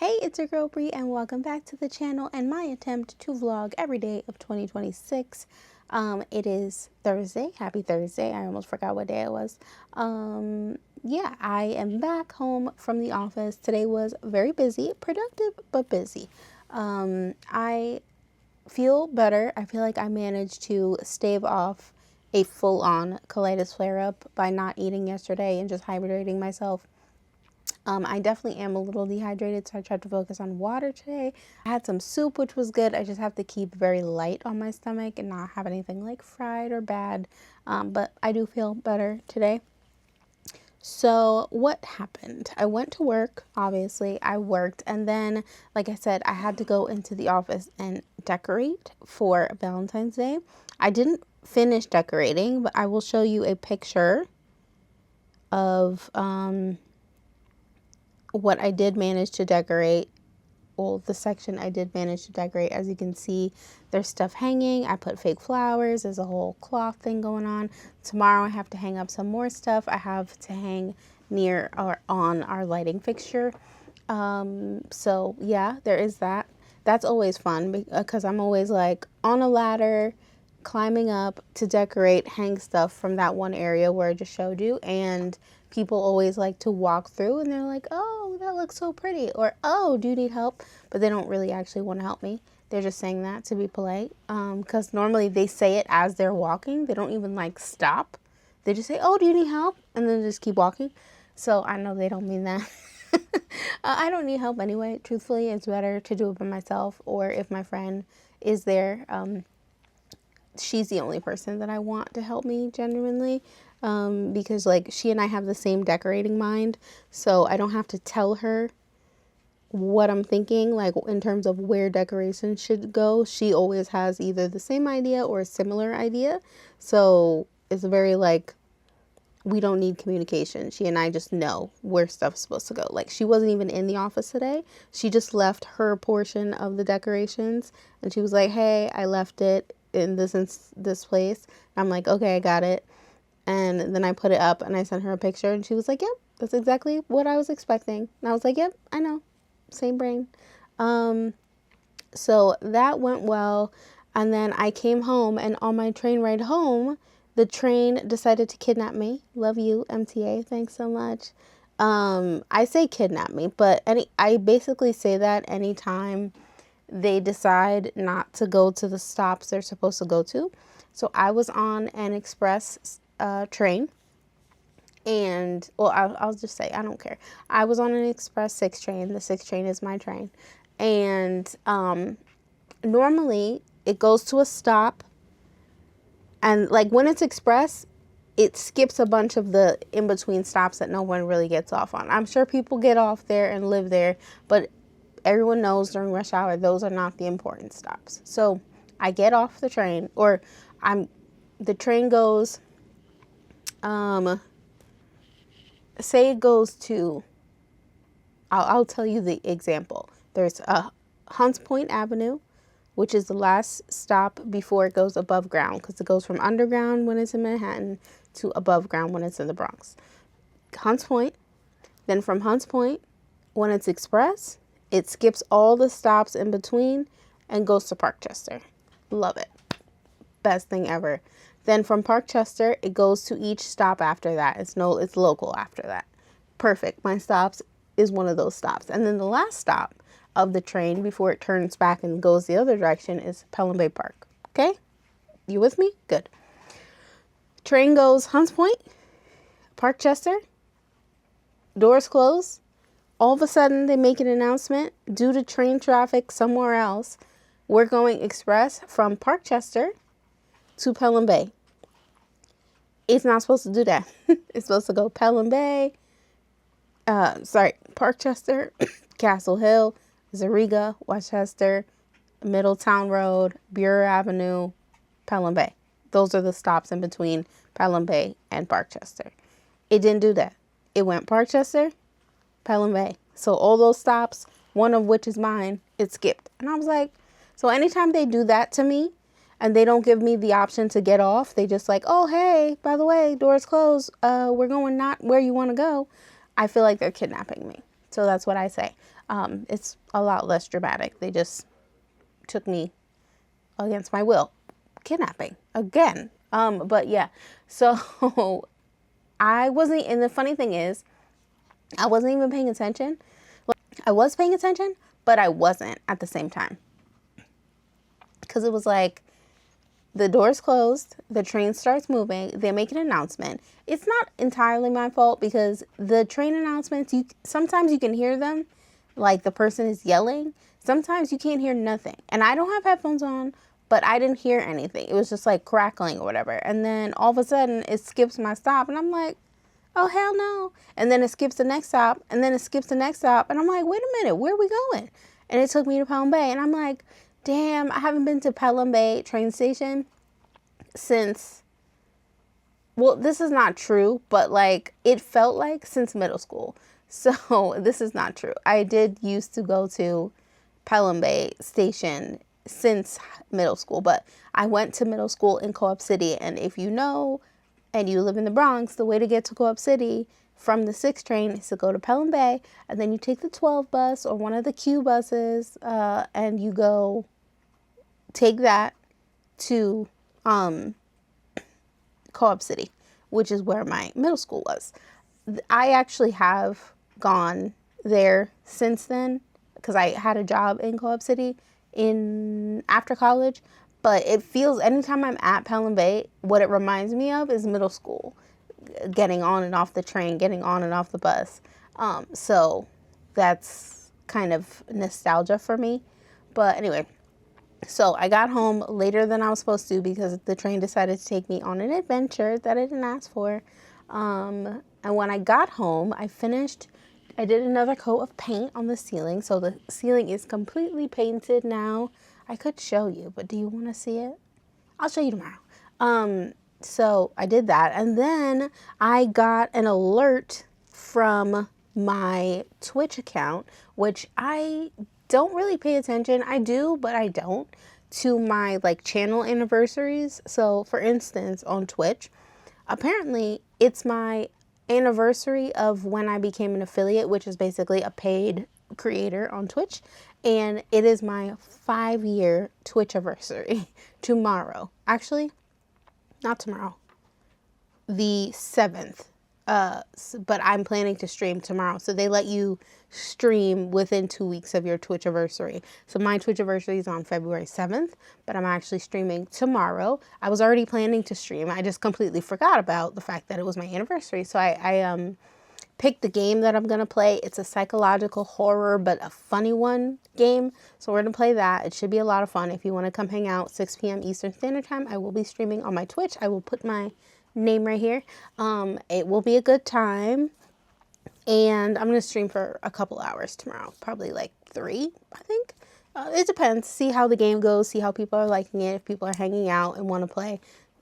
Hey, it's your girl Bri and welcome back to the channel and my attempt to vlog every day of 2026. It is Thursday. Happy Thursday. I almost forgot what day it was. Yeah, I am back home from the office. Today was very busy, productive, but busy. I feel better. I feel like I managed to stave off a full-on colitis flare-up by not eating yesterday and just hydrating myself. I definitely am a little dehydrated, so I tried to focus on water today. I had some soup, which was good. I just have to keep very light on my stomach and not have anything like fried or bad. But I do feel better today. So what happened? I went to work, obviously. I worked, and then, like I said, I had to go into the office and decorate for Valentine's Day. I didn't finish decorating, but I will show you a picture of what I did manage to decorate. Well, the section I did manage to decorate. As you can see, there's stuff hanging. I put fake flowers. There's a whole cloth thing going on. Tomorrow I have to hang up some more stuff. I have to hang near or on our lighting fixture. So yeah, there is that. That's always fun because I'm always like on a ladder, climbing up to decorate, hang stuff from that one area where I just showed you, and people always like to walk through and they're like, oh, that looks so pretty, or oh, do you need help? But they don't really actually want to help me. They're just saying that to be polite, because normally they say it as they're walking. They don't even like stop. They just say, oh, do you need help? And then just keep walking. So I know they don't mean that. I don't need help anyway. Truthfully, it's better to do it by myself, or if my friend is there, she's the only person that I want to help me genuinely, because like she and I have the same decorating mind, so I don't have to tell her what I'm thinking, like in terms of where decorations should go. She always has either the same idea or a similar idea, so it's very like we don't need communication. She and I just know where stuff's supposed to go. Like she wasn't even in the office today. She just left her portion of the decorations and she was like, hey, I left it in this place. I'm like, okay, I got it. And then I put it up and I sent her a picture and she was like, yep, that's exactly what I was expecting. And I was like, yep, I know, same brain. So that went well. And then I came home, and on my train ride home, the train decided to kidnap me. Love you, MTA. Thanks so much. I say kidnap me, but I basically say that anytime they decide not to go to the stops they're supposed to go to. So I was on an express train, and well, I'll just say I don't care. I was on an express 6 train. The 6 train is my train, and normally it goes to a stop, and like when it's express, it skips a bunch of the in-between stops that no one really gets off on. I'm sure people get off there and live there, but everyone knows during rush hour, those are not the important stops. So I get off the train, or the train goes, say it goes to, I'll tell you the example. There's Hunts Point Avenue, which is the last stop before it goes above ground, because it goes from underground when it's in Manhattan to above ground when it's in the Bronx. Hunts Point, then from Hunts Point, when it's express, it skips all the stops in between and goes to Parkchester. Love it. Best thing ever. Then from Parkchester, it goes to each stop after that. It's local after that. Perfect. My stops is one of those stops. And then the last stop of the train before it turns back and goes the other direction is Pelham Bay Park. Okay? You with me? Good. Train goes Hunts Point, Parkchester, doors close. All of a sudden, they make an announcement, due to train traffic somewhere else, we're going express from Parkchester to Pelham Bay. It's not supposed to do that. It's supposed to go Pelham Bay, Parkchester, Castle Hill, Zariga, Westchester, Middletown Road, Bureau Avenue, Pelham Bay. Those are the stops in between Pelham Bay and Parkchester. It didn't do that. It went Parkchester, Pelham Bay. So all those stops, one of which is mine, it skipped. And I was like, so anytime they do that to me and they don't give me the option to get off, they just like, oh, hey, by the way, doors closed. We're going not where you want to go. I feel like they're kidnapping me. So that's what I say. It's a lot less dramatic. They just took me against my will. Kidnapping again. But yeah, so I wasn't, and the funny thing is, I wasn't even paying attention. I was paying attention, but I wasn't at the same time. Because it was like, the door's closed, the train starts moving, they make an announcement. It's not entirely my fault because the train announcements, sometimes you can hear them, like the person is yelling. Sometimes you can't hear nothing. And I don't have headphones on, but I didn't hear anything. It was just like crackling or whatever. And then all of a sudden it skips my stop and I'm like, oh, hell no. And then it skips the next stop and then it skips the next stop. And I'm like, wait a minute, where are we going? And it took me to Pelham Bay. And I'm like, damn, I haven't been to Pelham Bay train station since, well, this is not true, but like it felt like since middle school. So this is not true. I did used to go to Pelham Bay station since middle school, but I went to middle school in Co-op City. And if you know, and you live in the Bronx, the way to get to Co-op City from the 6 train is to go to Pelham Bay, and then you take the 12 bus or one of the Q buses, and you go take that to Co-op City, which is where my middle school was. I actually have gone there since then because I had a job in Co-op City after college. But it feels, anytime I'm at Pelham Bay, what it reminds me of is middle school, getting on and off the train, getting on and off the bus. So that's kind of nostalgia for me. But anyway, so I got home later than I was supposed to because the train decided to take me on an adventure that I didn't ask for. And when I got home, I did another coat of paint on the ceiling. So the ceiling is completely painted now. I could show you, but do you want to see it? I'll show you tomorrow. So I did that. And then I got an alert from my Twitch account, which I don't really pay attention. I do, but I don't, to my like channel anniversaries. So for instance, on Twitch, apparently it's my anniversary of when I became an affiliate, which is basically a paid creator on Twitch. And it is my 5-year Twitch anniversary tomorrow. Actually, not tomorrow, the 7th. But I'm planning to stream tomorrow. So they let you stream within 2 weeks of your Twitch anniversary. So my Twitch anniversary is on February 7th, but I'm actually streaming tomorrow. I was already planning to stream. I just completely forgot about the fact that it was my anniversary. So I picked the game that I'm going to play. It's a psychological horror, but a funny one game. So we're going to play that. It should be a lot of fun. If you want to come hang out 6 p.m. Eastern Standard Time, I will be streaming on my Twitch. I will put my name right here. It will be a good time. And I'm going to stream for a couple hours tomorrow. Probably like 3, I think. It depends. See how the game goes. See how people are liking it. If people are hanging out and want to play,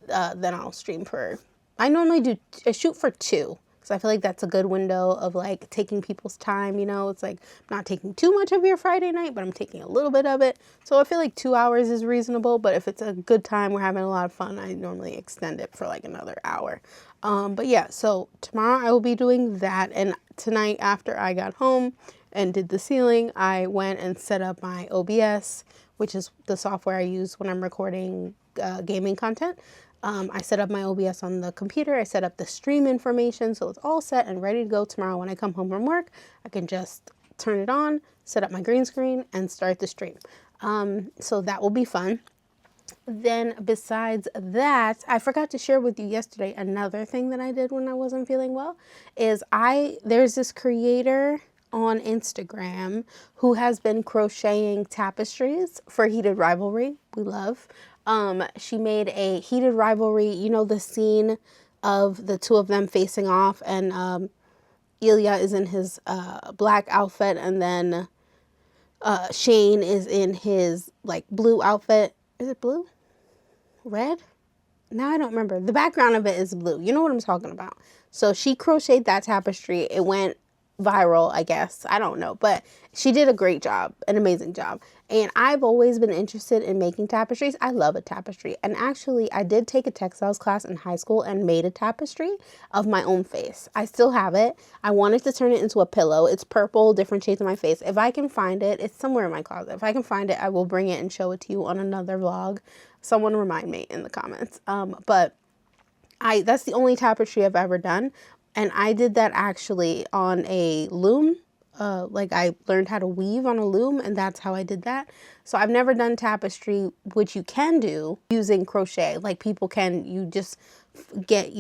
then I'll stream for... I normally shoot for 2. Because I feel like that's a good window of like taking people's time, you know. It's like I'm not taking too much of your Friday night, but I'm taking a little bit of it. So I feel like 2 hours is reasonable. But if it's a good time, we're having a lot of fun, I normally extend it for like another hour. But yeah, so tomorrow I will be doing that. And tonight after I got home and did the ceiling, I went and set up my OBS, which is the software I use when I'm recording gaming content. I set up my OBS on the computer. I set up the stream information, so it's all set and ready to go tomorrow when I come home from work. I can just turn it on, set up my green screen, and start the stream. So that will be fun. Then besides that, I forgot to share with you yesterday another thing that I did when I wasn't feeling well, is there's this creator on Instagram who has been crocheting tapestries for Heated Rivalry. We love. She made a Heated Rivalry, you know, the scene of the two of them facing off, and Ilya is in his black outfit, and then Shane is in his like blue outfit. Is it blue? Red? Now I don't remember. The background of it is blue. You know what I'm talking about. So she crocheted that tapestry. It went viral, I guess. I don't know, but she did a great job, an amazing job. And I've always been interested in making tapestries. I love a tapestry. And actually, I did take a textiles class in high school and made a tapestry of my own face. I still have it. I wanted to turn it into a pillow. It's purple, different shades of my face. If I can find it, it's somewhere in my closet. If I can find it, I will bring it and show it to you on another vlog. Someone remind me in the comments. But that's the only tapestry I've ever done. And I did that actually on a loom. Like I learned how to weave on a loom, and that's how I did that. So I've never done tapestry, which you can do using crochet. Like people can, you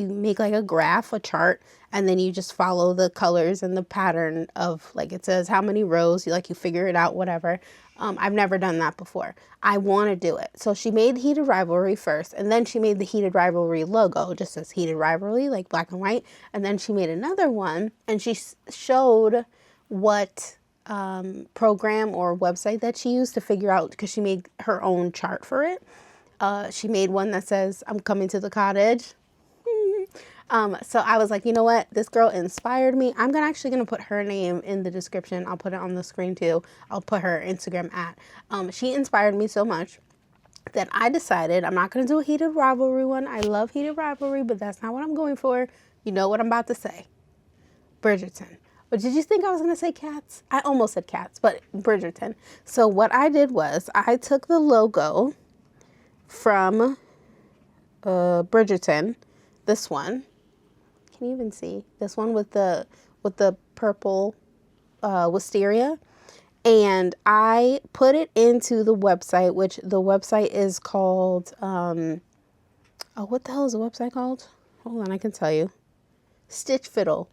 make like a graph, a chart, and then you just follow the colors and the pattern of, like, it says how many rows, you figure it out, whatever. I've never done that before. I want to do it. So she made Heated Rivalry first, and then she made the Heated Rivalry logo, just as Heated Rivalry, like black and white. And then she made another one, and she showed what program or website that she used to figure out, because she made her own chart for it. She made one that says, I'm coming to the cottage. So I was like, you know what? This girl inspired me. I'm actually going to put her name in the description. I'll put it on the screen too. I'll put her Instagram at. She inspired me so much that I decided I'm not going to do a Heated Rivalry one. I love Heated Rivalry, but that's not what I'm going for. You know what I'm about to say. Bridgerton. But did you think I was going to say cats? I almost said cats, but Bridgerton. So what I did was I took the logo from Bridgerton, this one. Can you even see this one with the purple wisteria? And I put it into the website, which the website is called, what the hell is the website called? Hold on, I can tell you. Stitch Fiddle.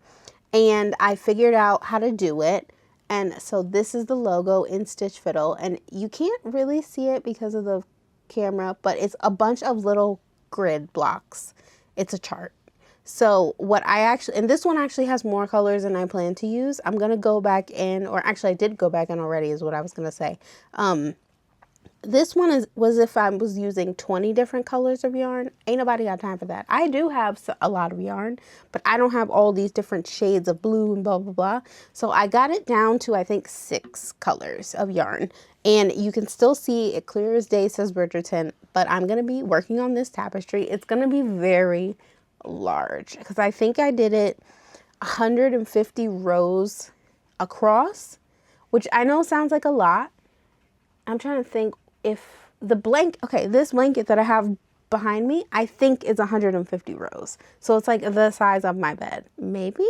And I figured out how to do it. And so this is the logo in Stitch Fiddle. And you can't really see it because of the camera, but it's a bunch of little grid blocks. It's a chart. So what and this one actually has more colors than I plan to use. I'm going to go back in, or actually I did go back in already is what I was going to say. This one was if I was using 20 different colors of yarn. Ain't nobody got time for that. I do have a lot of yarn, but I don't have all these different shades of blue and blah, blah, blah. So I got it down to, I think, 6 colors of yarn. And you can still see it clear as day, says Bridgerton, but I'm going to be working on this tapestry. It's going to be very large because I think I did it 150 rows across, which I know sounds like a lot. I'm trying to think if this blanket that I have behind me, I think is 150 rows. So it's like the size of my bed. Maybe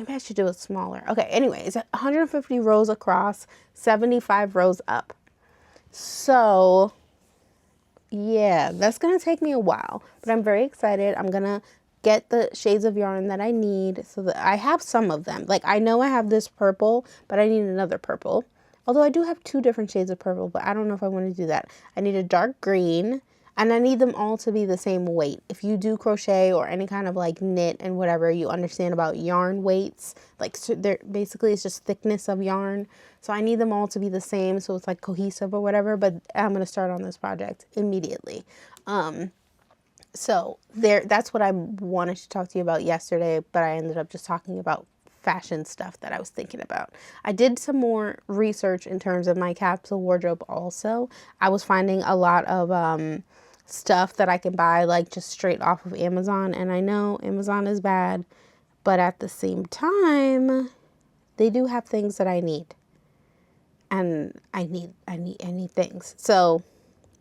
I should do it smaller. Okay, anyway, it's 150 rows across, 75 rows up. So yeah, that's going to take me a while, but I'm very excited. I'm going to get the shades of yarn that I need so that I have some of them. Like I know I have this purple, but I need another purple. Although I do have 2 different shades of purple, but I don't know if I want to do that. I need a dark green, and I need them all to be the same weight. If you do crochet or any kind of like knit and whatever, you understand about yarn weights. Like basically it's just thickness of yarn. So I need them all to be the same so it's like cohesive or whatever, but I'm going to start on this project immediately. So that's what I wanted to talk to you about yesterday, but I ended up just talking about fashion stuff that I was thinking about. I did some more research in terms of my capsule wardrobe also. I was finding a lot of stuff that I can buy like just straight off of Amazon, and I know Amazon is bad, but at the same time they do have things that I need. And I need things. So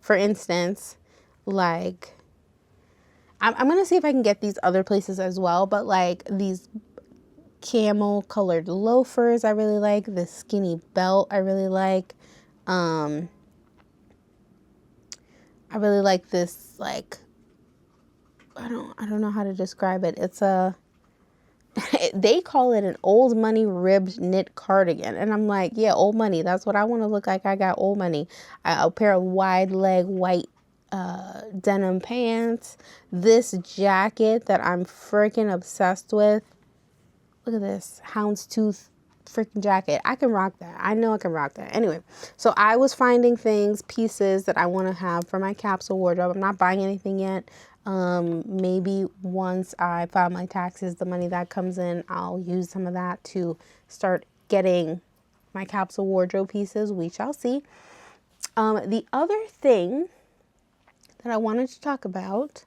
for instance, like I'm going to see if I can get these other places as well, but like these camel colored loafers I really like. This skinny belt I really like. I really like this, like, I don't know how to describe it. It's they call it an old money ribbed knit cardigan, and I'm like, yeah, old money, that's what I want to look like. I got old money. A pair of wide leg white denim pants, this jacket that I'm freaking obsessed with. Look at this houndstooth freaking jacket. I can rock that. I know I can rock that. Anyway, so I was finding pieces that I want to have for my capsule wardrobe. I'm not buying anything yet. Maybe once I file my taxes, the money that comes in, I'll use some of that to start getting my capsule wardrobe pieces. We shall see. The other thing that I wanted to talk about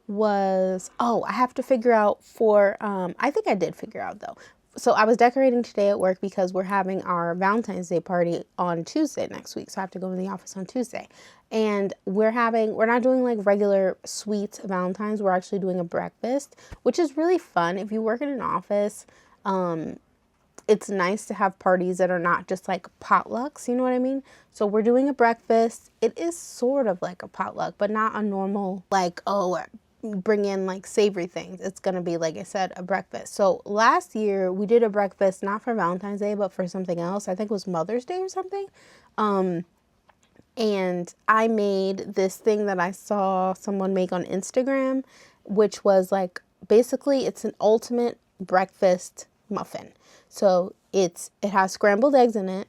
was, I have to figure out I think I did figure out though. So I was decorating today at work because we're having our Valentine's Day party on Tuesday next week. So I have to go in the office on Tuesday. And we're not doing like regular sweets Valentine's. We're actually doing a breakfast, which is really fun. If you work in an office, it's nice to have parties that are not just like potlucks, you know what I mean? So we're doing a breakfast. It is sort of like a potluck, but not a normal, like, bring in like savory things. It's gonna be, like I said, a breakfast. So last year we did a breakfast not for Valentine's Day but for something else. I think it was Mother's Day or something. And I made this thing that I saw someone make on Instagram, which was like, basically it's an ultimate breakfast muffin. So it has scrambled eggs in it.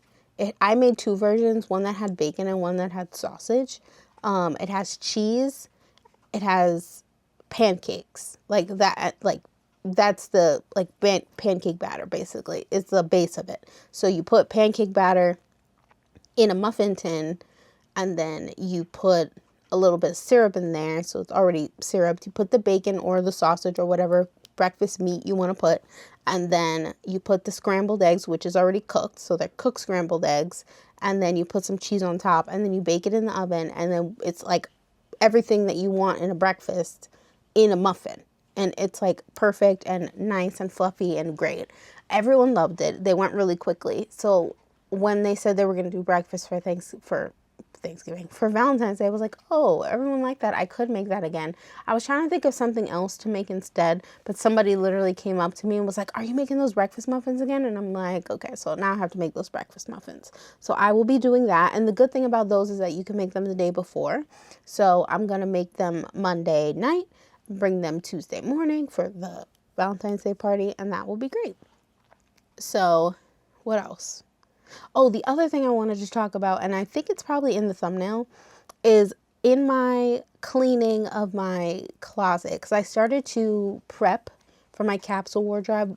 I made two versions, one that had bacon and one that had sausage. It has cheese. It has pancakes, like that, like that's the like pancake batter, basically. It's the base of it. So you put pancake batter in a muffin tin, and then you put a little bit of syrup in there, so it's already syruped. You put the bacon or the sausage or whatever breakfast meat you want to put, and then you put the scrambled eggs, which is already cooked, so they're cooked scrambled eggs, and then you put some cheese on top, and then you bake it in the oven, and then it's like everything that you want in a breakfast in a muffin. And it's like perfect and nice and fluffy and great. Everyone loved it. They went really quickly. So when they said they were going to do breakfast for Thanksgiving, for Valentine's Day, I was like, oh, everyone liked that. I could make that again. I was trying to think of something else to make instead, but somebody literally came up to me and was like, are you making those breakfast muffins again? And I'm like, okay, so now I have to make those breakfast muffins. So I will be doing that. And the good thing about those is that you can make them the day before. So I'm going to make them Monday night, bring them Tuesday morning for the Valentine's Day party, and that will be great. So what else? Oh, the other thing I wanted to talk about, and I think it's probably in the thumbnail, is in my cleaning of my closet, because I started to prep for my capsule wardrobe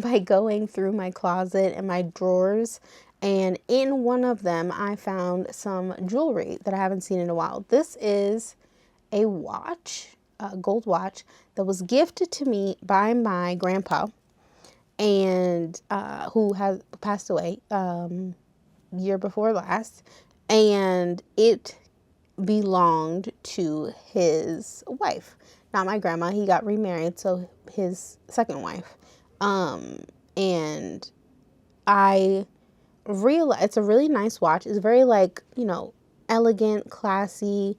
by going through my closet and my drawers. And in one of them, I found some jewelry that I haven't seen in a while. This is a watch, a gold watch that was gifted to me by my grandpa, and who has passed away year before last, and it belonged to his wife, not my grandma. He got remarried, so his second wife. And I realized it's a really nice watch. It's very, like, elegant, classy.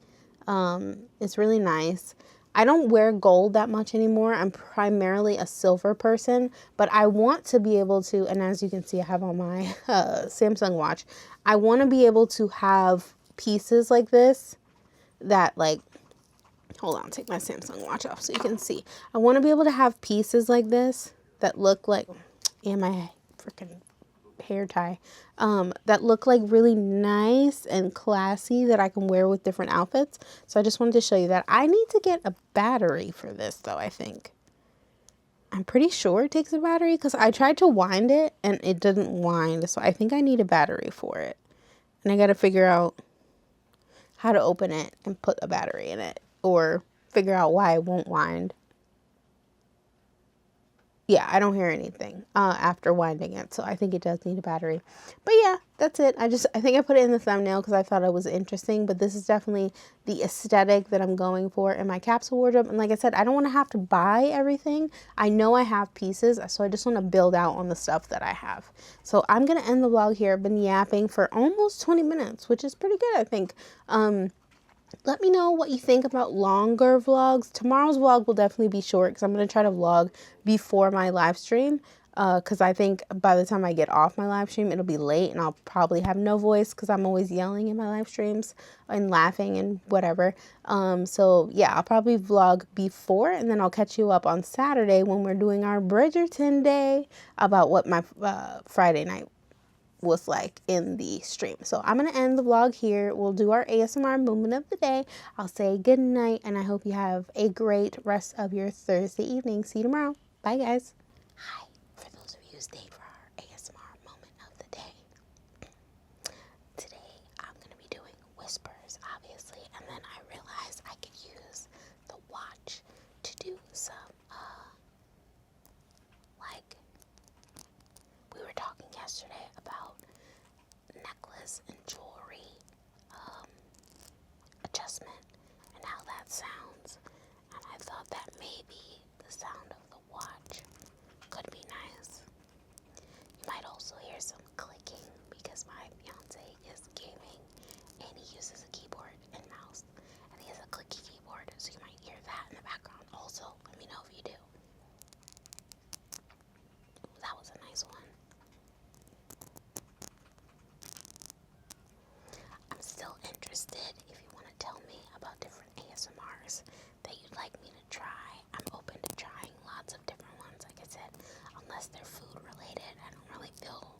It's really nice. I don't wear gold that much anymore. I'm primarily a silver person, but I want to be able to, and as you can see, I have on my Samsung watch, I want to be able to have pieces like this that, like, hold on, take my Samsung watch off so you can see. I want to be able to have pieces like this that look like, and my freaking hair tie, that look like really nice and classy that I can wear with different outfits. So I just wanted to show you that. I need to get a battery for this though, I think. I'm pretty sure it takes a battery because I tried to wind it and it didn't wind. So I think I need a battery for it. And I got to figure out how to open it and put a battery in it, or figure out why it won't wind. Yeah, I don't hear anything after winding it, so I think it does need a battery. But yeah, that's it. I think I put it in the thumbnail because I thought it was interesting, but this is definitely the aesthetic that I'm going for in my capsule wardrobe. And like I said, I don't want to have to buy everything. I know I have pieces, so I just want to build out on the stuff that I have. So I'm going to end the vlog here. I've been yapping for almost 20 minutes, which is pretty good, I think. Let me know what you think about longer vlogs. Tomorrow's vlog will definitely be short because I'm going to try to vlog before my live stream. Because I think by the time I get off my live stream, it'll be late and I'll probably have no voice because I'm always yelling in my live streams and laughing and whatever. So yeah, I'll probably vlog before, and then I'll catch you up on Saturday when we're doing our Bridgerton day about what my Friday night was like in the stream. So I'm going to end the vlog here. We'll do our ASMR moment of the day. I'll say good night, and I hope you have a great rest of your Thursday evening. See you tomorrow. Bye, guys. Hi, for those of you who stayed for our ASMR moment of the day. Today, I'm going to be doing whispers, obviously, and then I realized I could use the watch to do some, like, we were talking yesterday about necklace and jewelry adjustment and how that sounds, and I thought that maybe the sound of the watch could be nice. You might also hear some clicking because my fiance is gaming and he uses a keyboard and mouse, and he has a clicky keyboard, so you might hear that in the background also. Let me know if you do. That was a nice one. I'm still interested if you want to tell me about different ASMRs that you'd like me to try. I'm open to trying lots of different ones. Like I said, unless they're food related, I don't really feel